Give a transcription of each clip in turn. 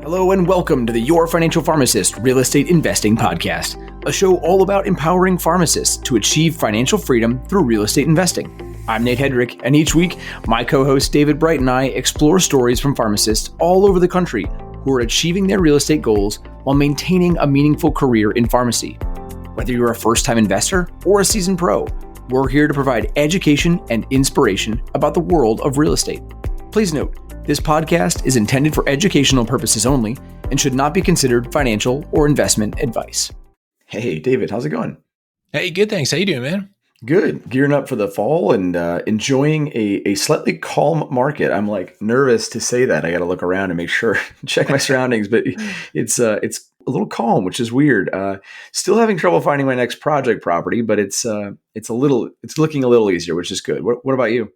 Hello and welcome to the Your Financial Pharmacist Real Estate Investing Podcast, a show all about empowering pharmacists to achieve financial freedom through real estate investing. I'm Nate Hedrick, and each week, my co-host David Bright and I explore stories from pharmacists all over the country who are achieving their real estate goals while maintaining a meaningful career in pharmacy. Whether you're a first-time investor or a seasoned pro, we're here to provide education and inspiration about the world of real estate. Please note, this podcast is intended for educational purposes only and should not be considered financial or investment advice. Hey, David, how's it going? Hey, good, thanks. How you doing, man? Good. Gearing up for the fall and enjoying a slightly calm market. I'm like nervous to say that. I got to look around and make sure, check my surroundings, but it's a little calm, which is weird. Still having trouble finding my next project property, but it's looking a little easier, which is good. What about you?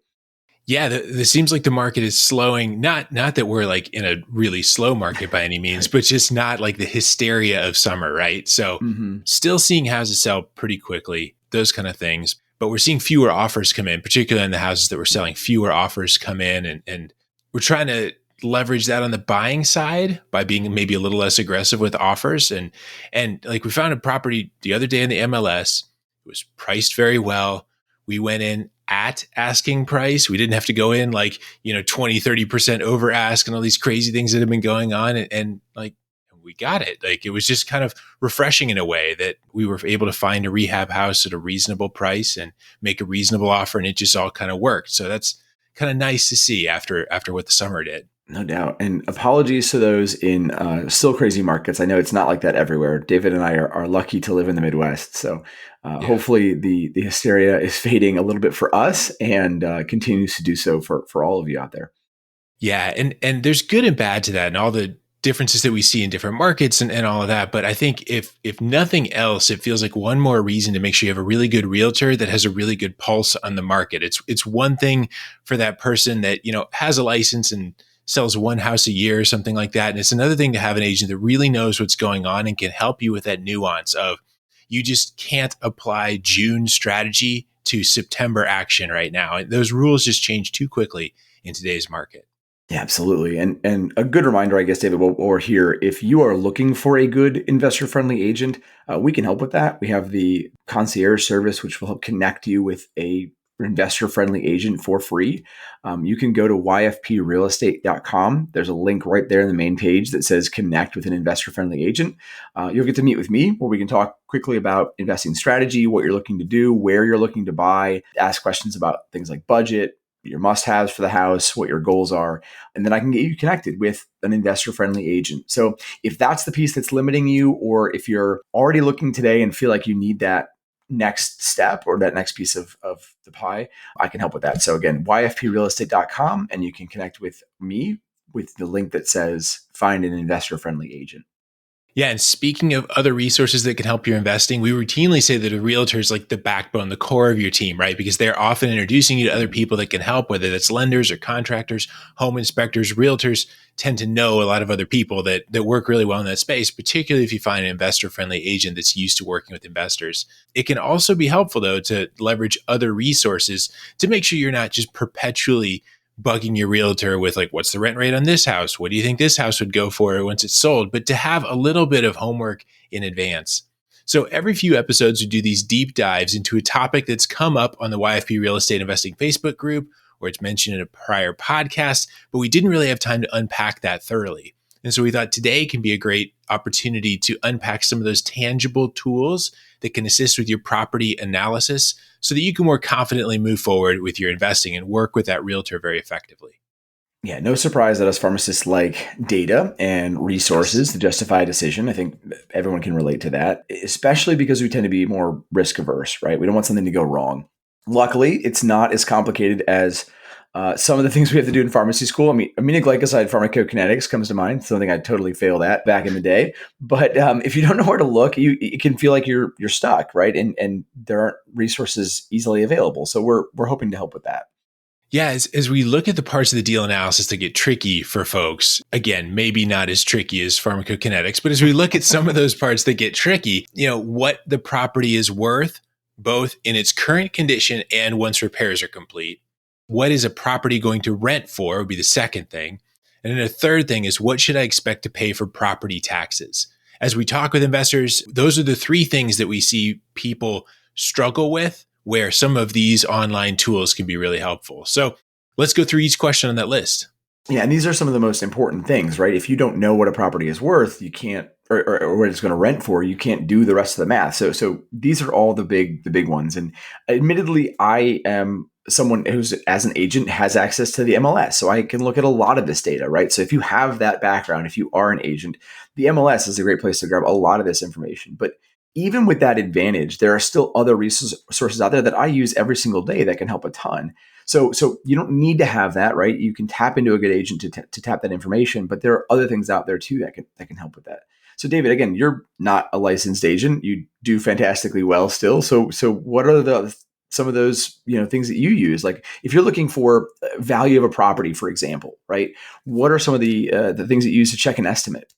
Yeah, this seems like the market is slowing. Not that we're like in a really slow market by any means, but just not like the hysteria of summer, right? So Still seeing houses sell pretty quickly, those kind of things. But we're seeing fewer offers come in, particularly in the houses that we're selling. Fewer offers come in, and we're trying to leverage that on the buying side by being maybe a little less aggressive with offers. And like we found a property the other day in the MLS. It was priced very well. We went in at asking price. We didn't have to go in like, 20, 30% over ask and all these crazy things that have been going on. And like, we got it. Like, it was just kind of refreshing in a way that we were able to find a rehab house at a reasonable price and make a reasonable offer. And it just all kind of worked. So that's kind of nice to see after what the summer did. No doubt. And apologies to those in still crazy markets. I know it's not like that everywhere. David and I are lucky to live in the Midwest. So hopefully the hysteria is fading a little bit for us and continues to do so for all of you out there. Yeah. And there's good and bad to that and all the differences that we see in different markets and all of that. But I think if nothing else, it feels like one more reason to make sure you have a really good realtor that has a really good pulse on the market. It's one thing for that person that, has a license and sells one house a year or something like that. And it's another thing to have an agent that really knows what's going on and can help you with that nuance of you just can't apply June strategy to September action right now. And those rules just change too quickly in today's market. Yeah, absolutely. And a good reminder, I guess, David, while we're here, if you are looking for a good investor-friendly agent, we can help with that. We have the concierge service, which will help connect you with a investor-friendly agent for free. You can go to yfprealestate.com. There's a link right there in the main page that says connect with an investor-friendly agent. You'll get to meet with me where we can talk quickly about investing strategy, what you're looking to do, where you're looking to buy, ask questions about things like budget, your must-haves for the house, what your goals are, and then I can get you connected with an investor-friendly agent. So if that's the piece that's limiting you, or if you're already looking today and feel like you need that next step or that next piece of the pie, I can help with that. So again, yfprealestate.com, and you can connect with me with the link that says find an investor-friendly agent. Yeah. And speaking of other resources that can help your investing, we routinely say that a realtor is like the backbone, the core of your team, right? Because they're often introducing you to other people that can help, whether that's lenders or contractors, home inspectors. Realtors tend to know a lot of other people that work really well in that space, particularly if you find an investor-friendly agent that's used to working with investors. It can also be helpful, though, to leverage other resources to make sure you're not just perpetually bugging your realtor with like, what's the rent rate on this house? What do you think this house would go for once it's sold? But to have a little bit of homework in advance. So every few episodes, we do these deep dives into a topic that's come up on the YFP Real Estate Investing Facebook group, or it's mentioned in a prior podcast, but we didn't really have time to unpack that thoroughly. And so we thought today can be a great opportunity to unpack some of those tangible tools that can assist with your property analysis so that you can more confidently move forward with your investing and work with that realtor very effectively. Yeah, no surprise that us pharmacists like data and resources to justify a decision. I think everyone can relate to that, especially because we tend to be more risk averse, right? We don't want something to go wrong. Luckily, it's not as complicated as some of the things we have to do in pharmacy school. I mean, aminoglycoside pharmacokinetics comes to mind, something I totally failed at back in the day. But if you don't know where to look, you can feel like you're stuck, right? And there aren't resources easily available. So we're hoping to help with that. Yeah, as we look at the parts of the deal analysis that get tricky for folks, again, maybe not as tricky as pharmacokinetics, but as we look at some of those parts that get tricky, what the property is worth, both in its current condition and once repairs are complete. What is a property going to rent for would be the second thing. And then a third thing is, what should I expect to pay for property taxes? As we talk with investors, those are the three things that we see people struggle with, where some of these online tools can be really helpful. So let's go through each question on that list. Yeah, and these are some of the most important things, right? If you don't know what a property is worth, you can't, or what it's going to rent for, you can't do the rest of the math. So these are all the big ones. And admittedly, I am someone who's, as an agent, has access to the MLS, so I can look at a lot of this data, right? So if you have that background, if you are an agent, the MLS is a great place to grab a lot of this information. But even with that advantage, there are still other resources out there that I use every single day that can help a ton. So you don't need to have that, right? You can tap into a good agent to tap that information, but there are other things out there too that can help with that. So David, again, you're not a licensed agent. You do fantastically well still. So what are some of those things that you use? Like if you're looking for value of a property, for example, right? What are some of the things that you use to check an estimate?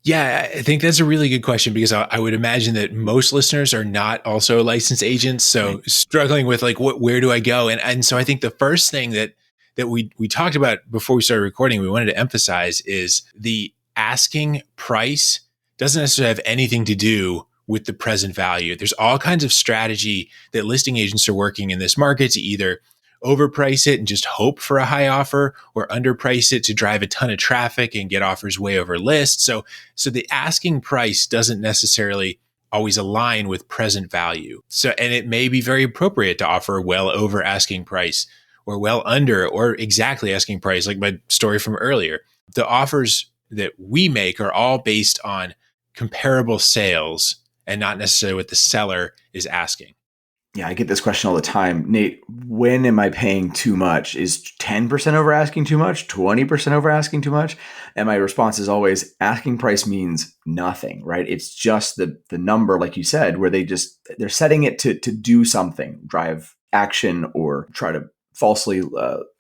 Yeah, I think that's a really good question, because I would imagine that most listeners are not also licensed agents. So Right. struggling with like, where do I go? And so I think the first thing that we talked about before we started recording, we wanted to emphasize, is the asking price doesn't necessarily have anything to do with the present value. There's all kinds of strategy that listing agents are working in this market to either overprice it and just hope for a high offer, or underprice it to drive a ton of traffic and get offers way over list. So the asking price doesn't necessarily always align with present value. So, and it may be very appropriate to offer well over asking price, or well under, or exactly asking price, like my story from earlier. The offers that we make are all based on comparable sales and not necessarily what the seller is asking. Yeah, I get this question all the time. Nate, when am I paying too much? Is 10% over asking too much? 20% over asking too much? And my response is always, asking price means nothing, right? It's just the number, like you said, where they're setting it to do something, drive action, or try to falsely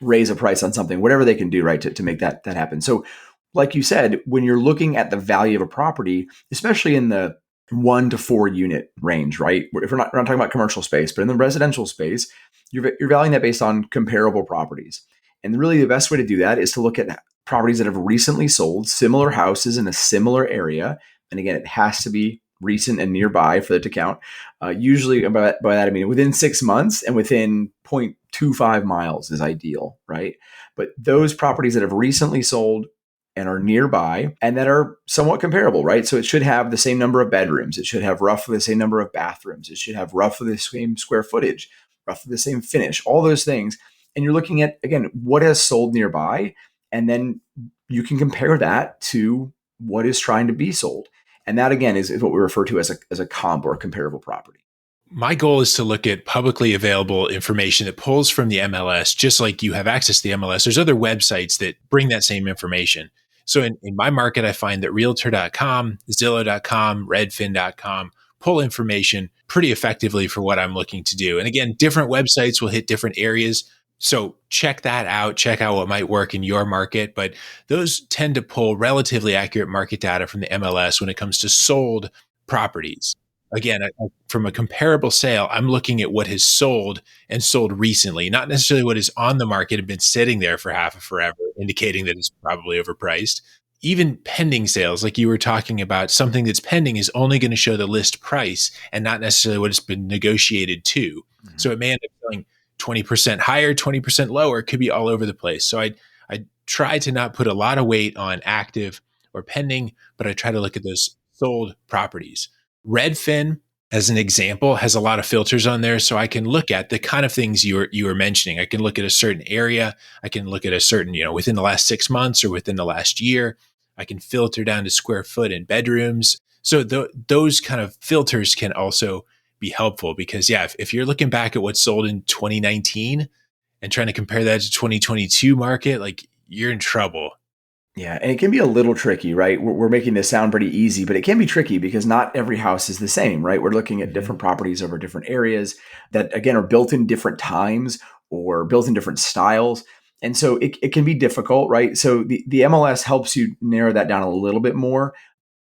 raise a price on something, whatever they can do, right, to make that happen. So like you said, when you're looking at the value of a property, especially in the 1 to 4 unit range, right? If we're not talking about commercial space, but in the residential space, you're valuing that based on comparable properties. And really the best way to do that is to look at properties that have recently sold, similar houses in a similar area. And again, it has to be recent and nearby for it to count. Usually by that, I mean within 6 months and within 0.25 miles is ideal, right? But those properties that have recently sold and are nearby and that are somewhat comparable, right? So it should have the same number of bedrooms. It should have roughly the same number of bathrooms. It should have roughly the same square footage, roughly the same finish, all those things. And you're looking at, again, what has sold nearby. And then you can compare that to what is trying to be sold. And that, again, is what we refer to as a comp or a comparable property. My goal is to look at publicly available information that pulls from the MLS, just like you have access to the MLS. There's other websites that bring that same information. So in my market, I find that realtor.com, zillow.com, redfin.com pull information pretty effectively for what I'm looking to do. And again, different websites will hit different areas. So check that out, check out what might work in your market. But those tend to pull relatively accurate market data from the MLS when it comes to sold properties. Again, from a comparable sale, I'm looking at what has sold and sold recently, not necessarily what is on the market and been sitting there for half of forever, indicating that it's probably overpriced. Even pending sales, like you were talking about, something that's pending is only going to show the list price and not necessarily what it's been negotiated to. Mm-hmm. So it may end up selling 20% higher, 20% lower. It could be all over the place. So I try to not put a lot of weight on active or pending, but I try to look at those sold properties. Redfin, as an example, has a lot of filters on there, so I can look at the kind of things you were mentioning. I can look at a certain area. I can look at a certain, within the last 6 months or within the last year. I can filter down to square foot and bedrooms. So those kind of filters can also be helpful, because if you're looking back at what sold in 2019 and trying to compare that to 2022 market, like, you're in trouble. Yeah, and it can be a little tricky, right? We're making this sound pretty easy, but it can be tricky because not every house is the same, right? We're looking at different properties over different areas that, again, are built in different times or built in different styles. And so it can be difficult, right? So the MLS helps you narrow that down a little bit more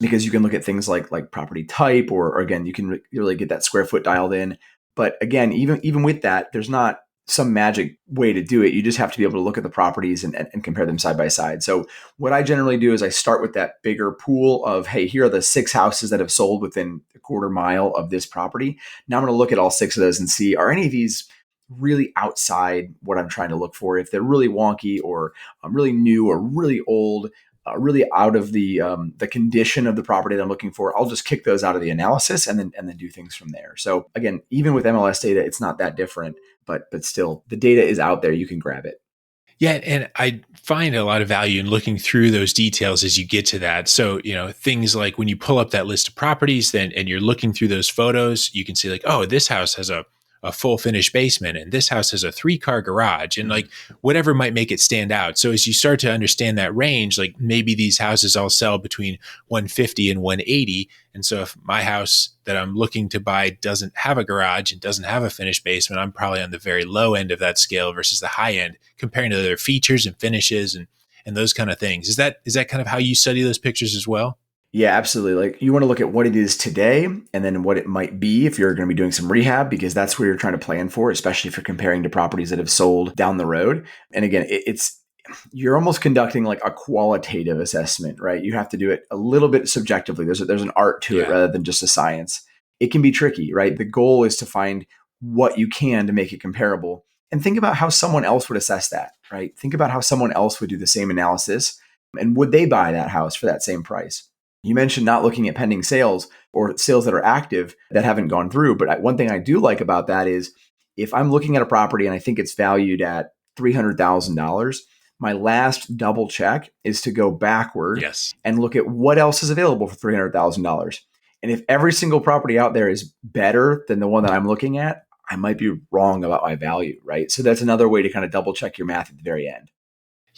because you can look at things like property type, or again, you can really get that square foot dialed in. But again, even with that, there's not some magic way to do it. You just have to be able to look at the properties and compare them side by side. So what I generally do is I start with that bigger pool of, hey, here are the 6 houses that have sold within a quarter mile of this property. Now I'm going to look at all 6 of those and see, are any of these really outside what I'm trying to look for? If they're really wonky or really new or really old, really out of the condition of the property that I'm looking for, I'll just kick those out of the analysis and then do things from there. So again, even with MLS data, it's not that different, but still, the data is out there. You can grab it. Yeah, and I find a lot of value in looking through those details as you get to that. So, things like when you pull up that list of properties, then and you're looking through those photos, you can see like, oh, this house has a full finished basement, and this house has a 3-car garage, and like whatever might make it stand out. So as you start to understand that range, like maybe these houses all sell between 150 and 180. And so if my house that I'm looking to buy doesn't have a garage and doesn't have a finished basement, I'm probably on the very low end of that scale versus the high end, comparing to their features and finishes and those kind of things. Is that kind of how you study those pictures as well? Yeah, absolutely. Like you want to look at what it is today and then what it might be if you're going to be doing some rehab, because that's where you're trying to plan for, especially if you're comparing to properties that have sold down the road. And again, you're almost conducting like a qualitative assessment, right? You have to do it a little bit subjectively. There's an art to it rather than just a science. It can be tricky, right? The goal is to find what you can to make it comparable. And think about how someone else would assess that, right? Think about how someone else would do the same analysis, and would they buy that house for that same price? You mentioned not looking at pending sales or sales that are active that haven't gone through. But one thing I do like about that is if I'm looking at a property and I think it's valued at $300,000, my last double check is to go backward and look at what else is available for $300,000. And if every single property out there is better than the one that I'm looking at, I might be wrong about my value, right? So that's another way to kind of double check your math at the very end.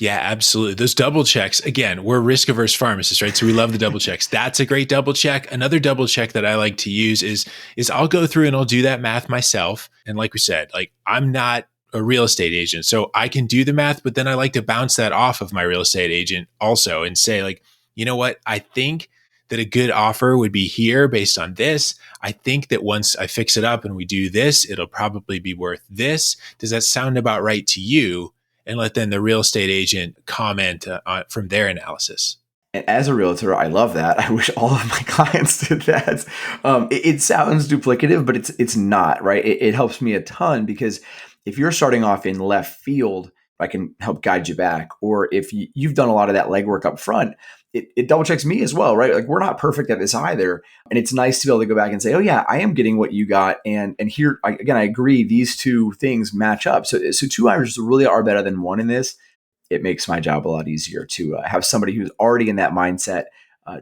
Yeah, absolutely. Those double checks, again, we're risk averse pharmacists, right? So we love the double checks. That's a great double check. Another double check that I like to use is I'll go through and I'll do that math myself. And like we said, like I'm not a real estate agent, so I can do the math, but then I like to bounce that off of my real estate agent also and say like, you know what? I think that a good offer would be here based on this. I think that once I fix it up and we do this, it'll probably be worth this. Does that sound about right to you? And let then the real estate agent comment from their analysis. And as a realtor, I love that. I wish all of my clients did that. It sounds duplicative, but it's not, right? It helps me a ton because if you're starting off in left field, I can help guide you back. Or if you've done a lot of that legwork up front, it double checks me as well, right? Like we're not perfect at this either. And it's nice to be able to go back and say, oh yeah, I am getting what you got. And here, again, I agree, these two things match up. So 2 hours really are better than one in this. It makes my job a lot easier to have somebody who's already in that mindset,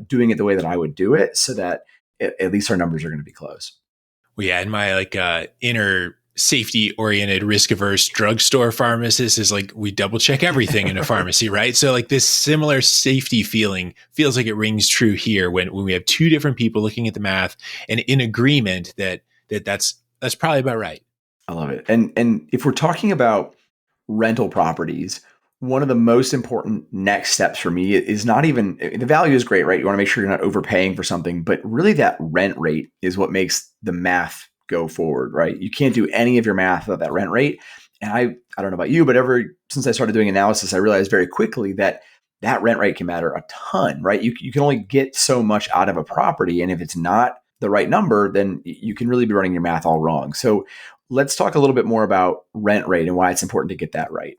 doing it the way that I would do it so that at least our numbers are going to be close. Well, yeah, in my inner safety oriented, risk averse drugstore pharmacist is like, we double check everything in a pharmacy, right? So like this similar safety feeling feels like it rings true here when we have 2 different people looking at the math and in agreement that's probably about right. I love it. And if we're talking about rental properties, one of the most important next steps for me is not even the value is great, right? You want to make sure you're not overpaying for something, but really that rent rate is what makes the math go forward, right? You can't do any of your math without that rent rate. And I don't know about you, but since I started doing analysis, I realized very quickly that rent rate can matter a ton, right? You can only get so much out of a property. And if it's not the right number, then you can really be running your math all wrong. So let's talk a little bit more about rent rate and why it's important to get that right.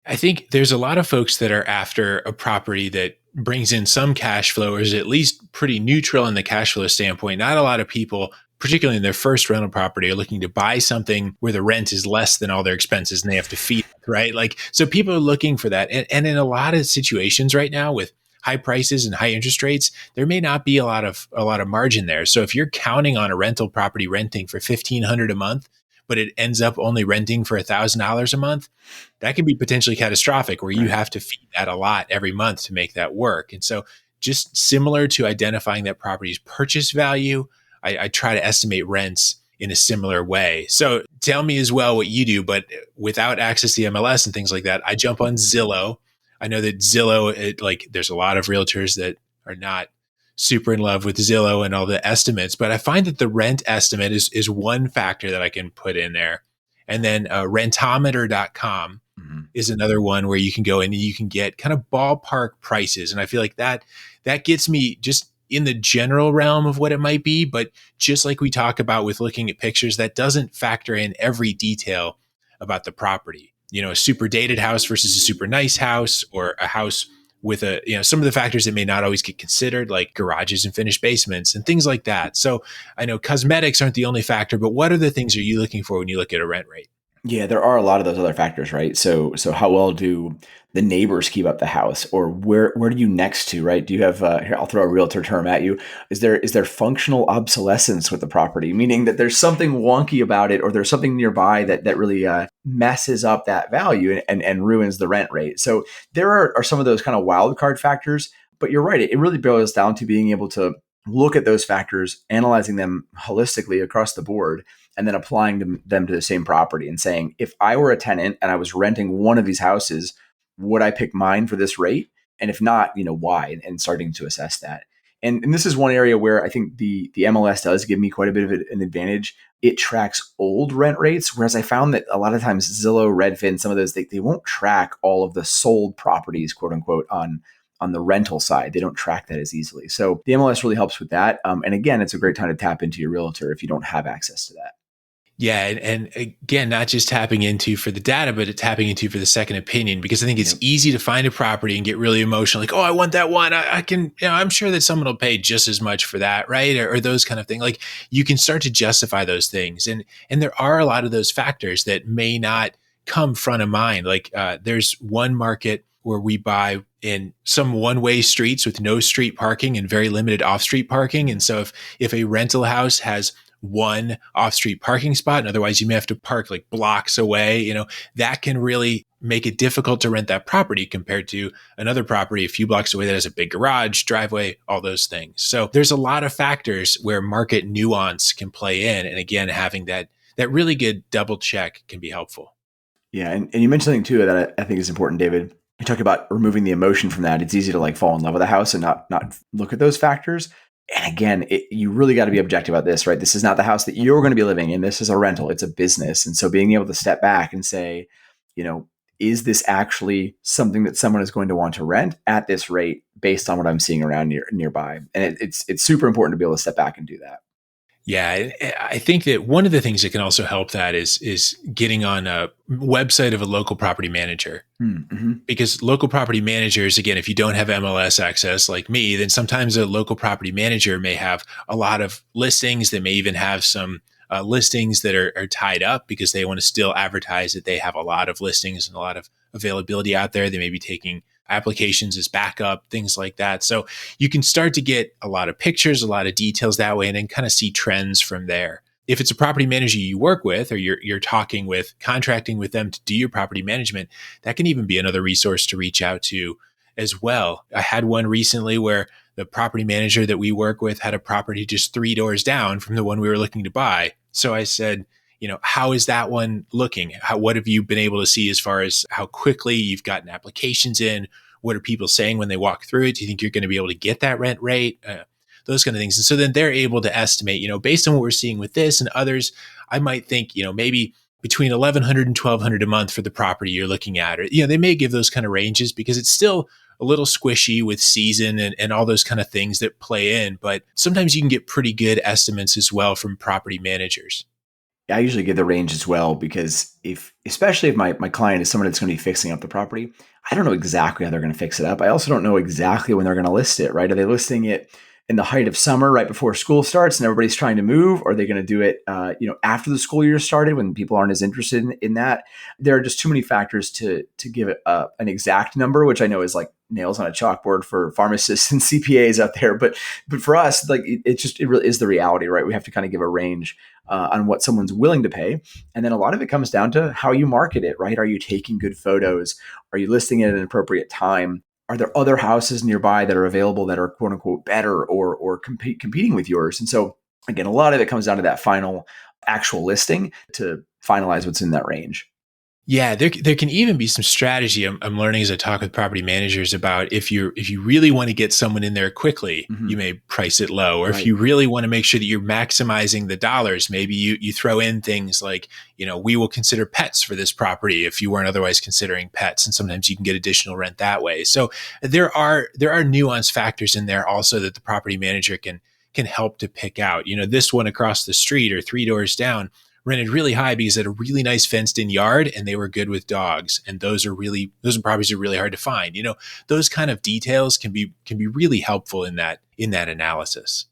I think there's a lot of folks that are after a property that brings in some cash flow or is at least pretty neutral in the cash flow standpoint. Not a lot of people, particularly in their first rental property, are looking to buy something where the rent is less than all their expenses and they have to feed it, right? Like, so people are looking for that. And in a lot of situations right now with high prices and high interest rates, there may not be a lot of margin there. So if you're counting on a rental property renting for $1,500 a month, but it ends up only renting for $1,000 a month, that can be potentially catastrophic where you have to feed that a lot every month to make that work. And so just similar to identifying that property's purchase value, I try to estimate rents in a similar way. So tell me as well what you do, but without access to the MLS and things like that, I jump on Zillow. I know that Zillow, there's a lot of realtors that are not super in love with Zillow and all the estimates, but I find that the rent estimate is one factor that I can put in there. And then rentometer.com Mhm. is another one where you can go in and you can get kind of ballpark prices. And I feel like that gets me just in the general realm of what it might be. But just like we talk about with looking at pictures, that doesn't factor in every detail about the property. A super dated house versus a super nice house, or a house with some of the factors that may not always get considered, like garages and finished basements and things like that. So I know cosmetics aren't the only factor, but what other things are you looking for when you look at a rent rate? Yeah, there are a lot of those other factors, right? So how well do the neighbors keep up the house, or where do you next to, right? Do you have here? I'll throw a realtor term at you. Is there functional obsolescence with the property, meaning that there's something wonky about it, or there's something nearby that really messes up that value and ruins the rent rate? So there are some of those kind of wild card factors, but you're right. It really boils down to being able to look at those factors, analyzing them holistically across the board, and then applying them to the same property and saying, if I were a tenant and I was renting one of these houses, would I pick mine for this rate? And if not, why? And starting to assess that. And this is one area where I think the MLS does give me quite a bit of an advantage. It tracks old rent rates, whereas I found that a lot of times Zillow, Redfin, some of those, they won't track all of the sold properties, quote unquote, on the rental side. They don't track that as easily. So the MLS really helps with that. And again, it's a great time to tap into your realtor if you don't have access to that. Yeah, and again, not just tapping into for the data, but tapping into for the second opinion, because I think it's Yep. easy to find a property and get really emotional, like, oh, I want that one. I can, I'm sure that someone will pay just as much for that, right? Or those kind of things. Like you can start to justify those things, and there are a lot of those factors that may not come front of mind. Like there's one market where we buy in some one-way streets with no street parking and very limited off-street parking, and so if a rental house has one off-street parking spot, and otherwise you may have to park like blocks away, that can really make it difficult to rent that property compared to another property a few blocks away that has a big garage, driveway, all those things. So there's a lot of factors where market nuance can play in. And again, having that really good double check can be helpful. Yeah, and you mentioned something too that I think is important, David. You talk about removing the emotion from that. It's easy to like fall in love with a house and not look at those factors. And again, you really got to be objective about this, right? This is not the house that you're going to be living in. This is a rental. It's a business. And so being able to step back and say, you know, is this actually something that someone is going to want to rent at this rate based on what I'm seeing around nearby? And it's super important to be able to step back and do that. Yeah, I think that one of the things that can also help that is getting on a website of a local property manager. Mm-hmm. Because local property managers, again, if you don't have MLS access like me, then sometimes a local property manager may have a lot of listings. They may even have some listings that are tied up because they want to still advertise that they have a lot of listings and a lot of availability out there. They may be taking applications as backup, things like that. So you can start to get a lot of pictures, a lot of details that way, and then kind of see trends from there. If it's a property manager you work with, or you're talking with, contracting with them to do your property management, that can even be another resource to reach out to as well. I had one recently where the property manager that we work with had a property just 3 doors down from the one we were looking to buy. So I said, how is that one looking? What have you been able to see as far as how quickly you've gotten applications in? What are people saying when they walk through it? Do you think you're going to be able to get that rent rate? Those kind of things. And so then they're able to estimate, based on what we're seeing with this and others, I might think, maybe between 1,100 and 1,200 a month for the property you're looking at. Or, they may give those kind of ranges because it's still a little squishy with season and all those kind of things that play in. But sometimes you can get pretty good estimates as well from property managers. I usually give the range as well because especially if my client is someone that's going to be fixing up the property, I don't know exactly how they're going to fix it up. I also don't know exactly when they're going to list it, right? Are they listing it in the height of summer, right before school starts and everybody's trying to move? Or are they going to do it, after the school year started when people aren't as interested in that? There are just too many factors to give it an exact number, which I know is like nails on a chalkboard for pharmacists and CPAs out there. But for us, like it really is the reality, right? We have to kind of give a range on what someone's willing to pay. And then a lot of it comes down to how you market it, right? Are you taking good photos? Are you listing it at an appropriate time? Are there other houses nearby that are available that are quote unquote better or competing with yours? And so again, a lot of it comes down to that final actual listing to finalize what's in that range. Yeah, there can even be some strategy I'm learning as I talk with property managers about if you really want to get someone in there quickly, Hmm. you may price it low. Or if Right. you really want to make sure that you're maximizing the dollars, maybe you throw in things like, we will consider pets for this property if you weren't otherwise considering pets. And sometimes you can get additional rent that way. So there are nuanced factors in there also that the property manager can help to pick out. This one across the street or three doors down rented really high because it had a really nice fenced in yard and they were good with dogs. And those properties are really hard to find. Those kind of details can be really helpful in that analysis.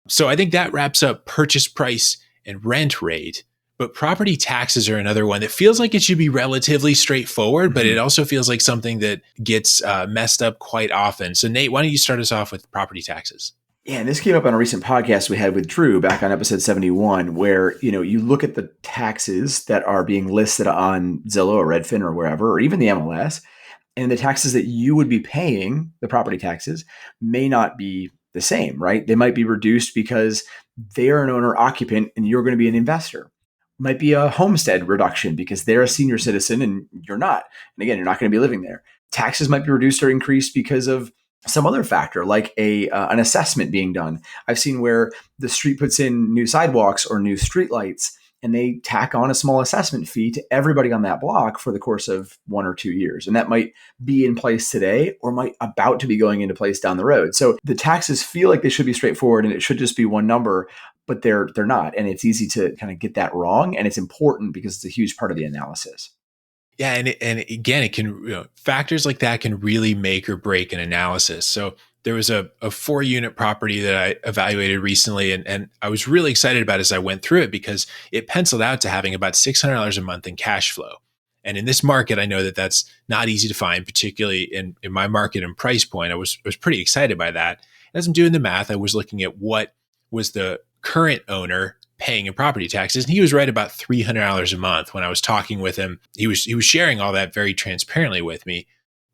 So I think that wraps up purchase price and rent rate. But property taxes are another one that feels like it should be relatively straightforward, but Hmm. it also feels like something that gets messed up quite often. So Nate, why don't you start us off with property taxes? Yeah, and this came up on a recent podcast we had with Drew back on episode 71, where you look at the taxes that are being listed on Zillow or Redfin or wherever, or even the MLS, and the taxes that you would be paying, the property taxes, may not be the same, right? They might be reduced because they are an owner occupant and you're going to be an investor. Might be a homestead reduction because they're a senior citizen and you're not. And again, you're not going to be living there. Taxes might be reduced or increased because of some other factor, like an assessment being done. I've seen where the street puts in new sidewalks or new streetlights, and they tack on a small assessment fee to everybody on that block for the course of 1 or 2 years. And that might be in place today or might about to be going into place down the road. So the taxes feel like they should be straightforward and it should just be one number, but they're not. And it's easy to kind of get that wrong. And it's important because it's a huge part of the analysis. Yeah, and again, it can factors like that can really make or break an analysis. So there was a 4-unit property that I evaluated recently, and I was really excited about it as I went through it because it penciled out to having about $600 a month in cash flow. And in this market, I know that that's not easy to find, particularly in my market and price point. I was pretty excited by that. As I'm doing the math, I was looking at what was the current owner paying in property taxes, and he was right about $300 a month. When I was talking with him, he was sharing all that very transparently with me.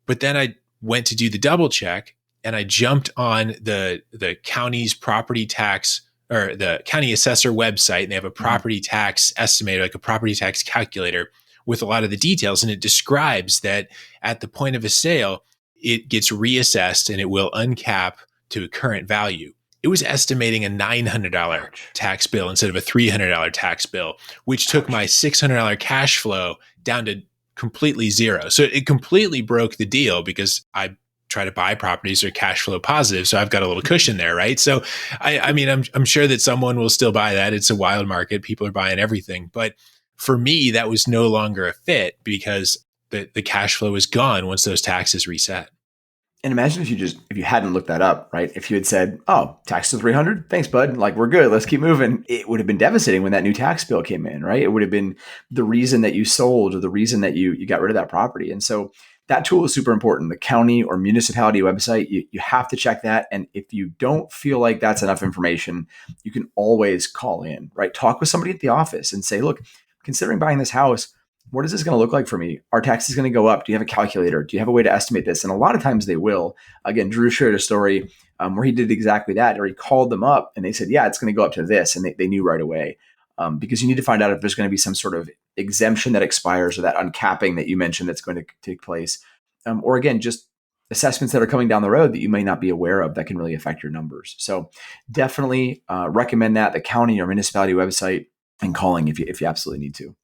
But then I went to do the double check, and I jumped on the county's property tax or the county assessor website, and they have a Mhm. property tax estimator, like a property tax calculator with a lot of the details. And it describes that at the point of a sale, it gets reassessed and it will uncap to a current value. It was estimating a $900 Ouch. tax bill instead of a $300 tax bill, which took Ouch. my $600 cash flow down to completely zero. So it completely broke the deal because I try to buy properties that are cash flow positive. So I've got a little cushion there, right? So I mean, I'm sure that someone will still buy that. It's a wild market. People are buying everything. But for me, that was no longer a fit because the cash flow is gone once those taxes reset. And imagine if you hadn't looked that up, right? If you had said, "Oh, tax to 300, thanks, bud. Like we're good. Let's keep moving." It would have been devastating when that new tax bill came in, right? It would have been the reason that you sold or the reason that you got rid of that property. And so that tool is super important. The county or municipality website, you have to check that. And if you don't feel like that's enough information, you can always call in, right? Talk with somebody at the office and say, "Look, considering buying this house, what is this going to look like for me? Are taxes going to go up? Do you have a calculator? Do you have a way to estimate this?" And a lot of times they will. Again, Drew shared a story where he did exactly that, or he called them up and they said, "Yeah, it's going to go up to this." And they knew right away because you need to find out if there's going to be some sort of exemption that expires or that uncapping that you mentioned that's going to take place. Or again, just assessments that are coming down the road that you may not be aware of that can really affect your numbers. So definitely recommend that, the county or municipality website, and calling if you absolutely need to.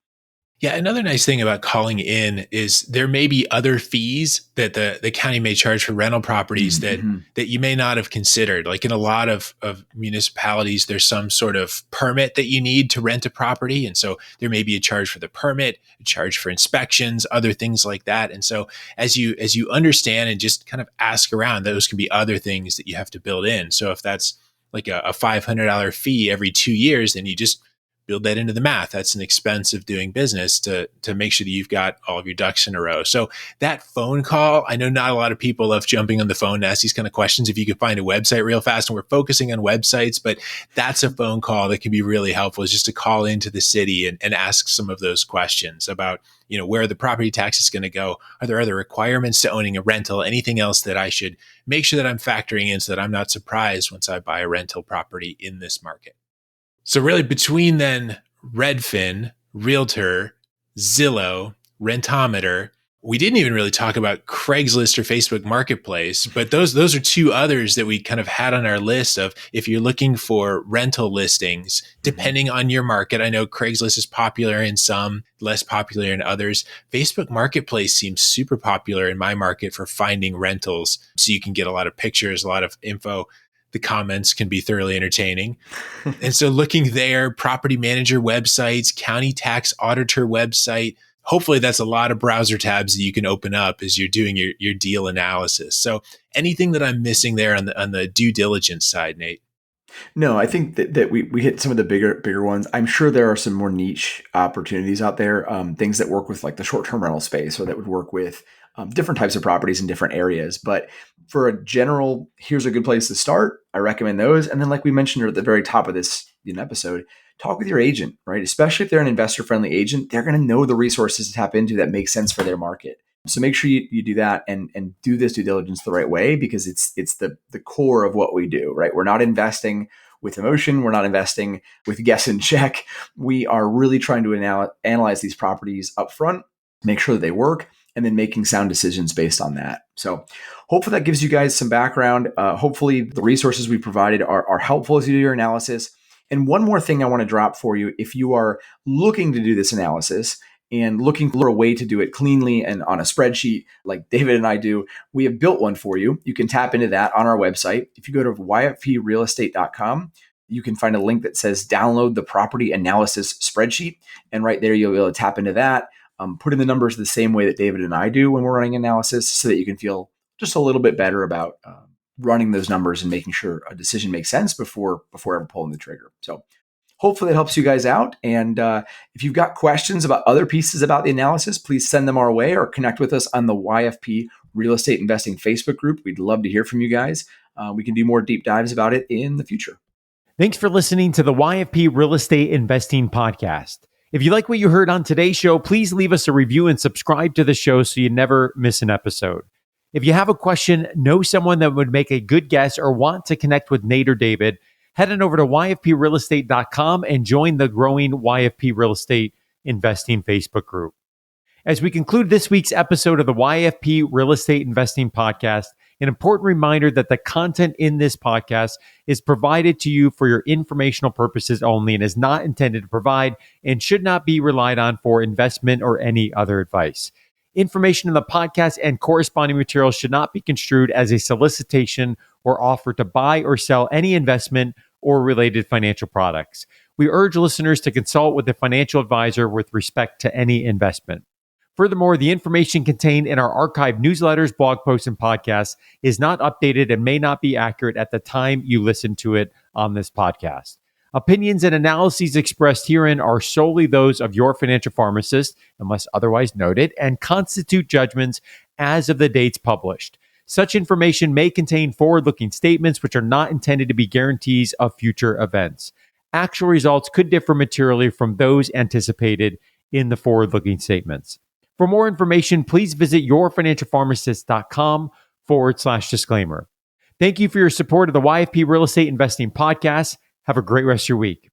Yeah, another nice thing about calling in is there may be other fees that the county may charge for rental properties Mm-hmm. that you may not have considered. Like in a lot of municipalities, there's some sort of permit that you need to rent a property. And so there may be a charge for the permit, a charge for inspections, other things like that. And so as you understand and just kind of ask around, those can be other things that you have to build in. So if that's like a $500 fee every 2 years, then you just build that into the math. That's an expense of doing business to make sure that you've got all of your ducks in a row. So that phone call, I know not a lot of people love jumping on the phone to ask these kind of questions. If you could find a website real fast, and we're focusing on websites, but that's a phone call that can be really helpful, is just to call into the city and ask some of those questions about, where are the property taxes going to go? Are there other requirements to owning a rental? Anything else that I should make sure that I'm factoring in so that I'm not surprised once I buy a rental property in this market? So really between then Redfin, Realtor, Zillow, Rentometer. We didn't even really talk about Craigslist or Facebook Marketplace, but those are two others that we kind of had on our list of if you're looking for rental listings, depending on your market. I know Craigslist is popular in some, less popular in others. Facebook Marketplace seems super popular in my market for finding rentals. So you can get a lot of pictures, a lot of info. The comments can be thoroughly entertaining. And so looking there, property manager websites, county tax auditor website, hopefully that's a lot of browser tabs that you can open up as you're doing your deal analysis. So anything that I'm missing there on the due diligence side, Nate? No, I think that we hit some of the bigger ones. I'm sure there are some more niche opportunities out there, things that work with like the short-term rental space or that would work with different types of properties in different areas. But for a general, here's a good place to start, I recommend those. And then like we mentioned at the very top of this episode, talk with your agent, right? Especially if they're an investor-friendly agent, they're going to know the resources to tap into that make sense for their market. So make sure you do that and do this due diligence the right way, because it's the core of what we do, right? We're not investing with emotion. We're not investing with guess and check. We are really trying to analyze these properties up front, make sure that they work, and then making sound decisions based on that. So hopefully that gives you guys some background. Hopefully the resources we provided are helpful as you do your analysis. And one more thing I want to drop for you, if you are looking to do this analysis and looking for a way to do it cleanly and on a spreadsheet like David and I do, we have built one for you. You can tap into that on our website. If you go to yfprealestate.com, you can find a link that says download the property analysis spreadsheet. And right there, you'll be able to tap into that, put in the numbers the same way that David and I do when we're running analysis, so that you can feel just a little bit better about running those numbers and making sure a decision makes sense before ever pulling the trigger. So hopefully it helps you guys out. And if you've got questions about other pieces about the analysis, please send them our way or connect with us on the YFP Real Estate Investing Facebook group. We'd love to hear from you guys. We can do more deep dives about it in the future. Thanks for listening to the YFP Real Estate Investing Podcast. If you like what you heard on today's show, please leave us a review and subscribe to the show so you never miss an episode. If you have a question, know someone that would make a good guest, or want to connect with Nate or David, head on over to yfprealestate.com and join the growing YFP Real Estate Investing Facebook group. As we conclude this week's episode of the YFP Real Estate Investing Podcast, an important reminder that the content in this podcast is provided to you for your informational purposes only and is not intended to provide and should not be relied on for investment or any other advice. Information in the podcast and corresponding materials should not be construed as a solicitation or offer to buy or sell any investment or related financial products. We urge listeners to consult with a financial advisor with respect to any investment. Furthermore, the information contained in our archived newsletters, blog posts, and podcasts is not updated and may not be accurate at the time you listen to it on this podcast. Opinions and analyses expressed herein are solely those of your financial pharmacist, unless otherwise noted, and constitute judgments as of the dates published. Such information may contain forward-looking statements which are not intended to be guarantees of future events. Actual results could differ materially from those anticipated in the forward-looking statements. For more information, please visit yourfinancialpharmacist.com/disclaimer. Thank you for your support of the YFP Real Estate Investing Podcast. Have a great rest of your week.